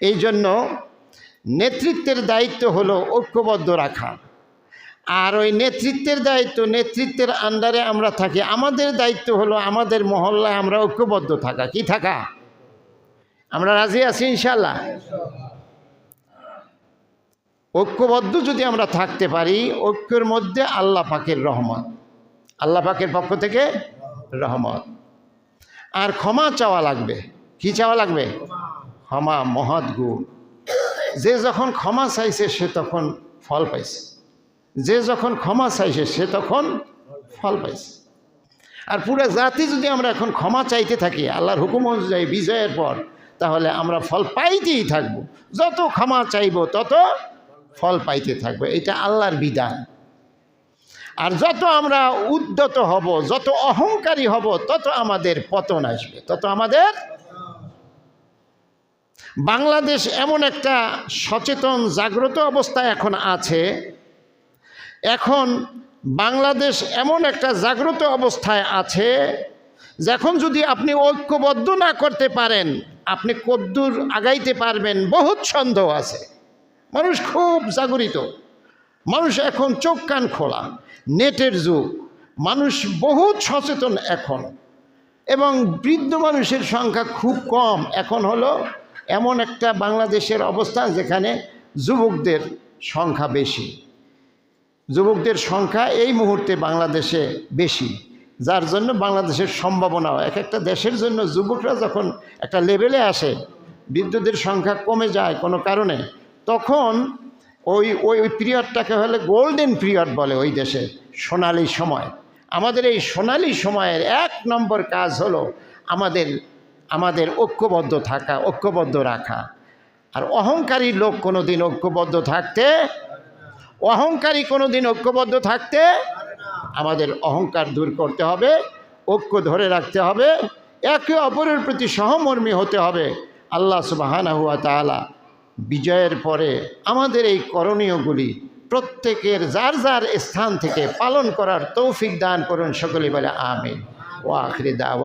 এই জন্য নেতৃত্বের দায়িত্ব হলো ঐক্যবদ্ধ রাখা। আর ওই নেতৃত্বের দায়িত্ব, নেতৃত্বের আন্ডারে আমরা থাকি, আমাদের দায়িত্ব হলো আমাদের মহল্লায় আমরা ঐক্যবদ্ধ থাকা। কি থাকা? আমরা রাজি আছি ইনশাআল্লাহ? ঐক্যবদ্ধ যদি আমরা থাকতে পারি, ঐক্যের মধ্যে আল্লাহ পাকের রহমত, আল্লাহ পাকের পক্ষ থেকে রহমত। আর ক্ষমা চাওয়া লাগবে। কি চাওয়া লাগবে? ক্ষমা মহৎ গুণ। যে যখন ক্ষমা চাইছে সে তখন ফল পাইছে, যে যখন ক্ষমা চাইছে সে তখন ফল পাইছে। আর পুরো জাতি যদি আমরা এখন ক্ষমা চাইতে থাকি আল্লাহর হুকুম অনুযায়ী বিজয়ের পর, তাহলে আমরা ফল পাইতেই থাকবো। যত ক্ষমা চাইব তত ফল পাইতে থাকবো, এটা আল্লাহর বিধান। আর যত আমরা উদ্যত হব, যত অহংকারী হব, তত আমাদের পতন আসবে, তত আমাদের। বাংলাদেশ এমন একটা সচেতন জাগ্রত অবস্থায় এখন আছে, এখন বাংলাদেশ এমন একটা জাগ্রত অবস্থায় আছে, যখন যদি আপনি ঐক্যবদ্ধ না করতে পারেন আপনি কদ্দূর আগাইতে পারবেন বহুত সন্দেহ আছে। মানুষ খুব জাগরিত, মানুষ এখন চোখ কান খোলা, নেটের যুগ, মানুষ বহুত সচেতন এখন। এবং বৃদ্ধ মানুষের সংখ্যা খুব কম। এখন হলো এমন একটা বাংলাদেশের অবস্থান যেখানে যুবকদের সংখ্যা বেশি, যুবকদের সংখ্যা এই মুহূর্তে বাংলাদেশে বেশি, যার জন্য বাংলাদেশের সম্ভাবনাও এক একটা দেশের জন্য যুবকরা যখন একটা লেভেলে আসে, বৃদ্ধদের সংখ্যা কমে যায় কোনো কারণে, তখন ওই ওই পিরিয়ডটাকে হলে গোল্ডেন পিরিয়ড বলে ওই দেশে, সোনালি সময়। আমাদের এই সোনালি সময়ের এক নম্বর কাজ হলো আমাদের ঐক্যবদ্ধ থাকা, ঐক্যবদ্ধ রাখা। আর অহংকারী লোক কোনোদিন ঐক্যবদ্ধ থাকতে, অহংকারী কোনোদিন ঐক্যবদ্ধ থাকতে, আমাদের অহংকার দূর করতে হবে, ঐক্য ধরে রাখতে হবে, একে অপরের প্রতি সহমর্মী হতে হবে। আল্লাহ সুবহানাহু ওয়া তাআলা বিজয়ের পরে আমাদের এই করণীয়গুলি প্রত্যেকের যার যার স্থান থেকে পালন করার তৌফিক দান করুন। সকলে বলে আমিন। ওয়া আখিরি দাওয়া।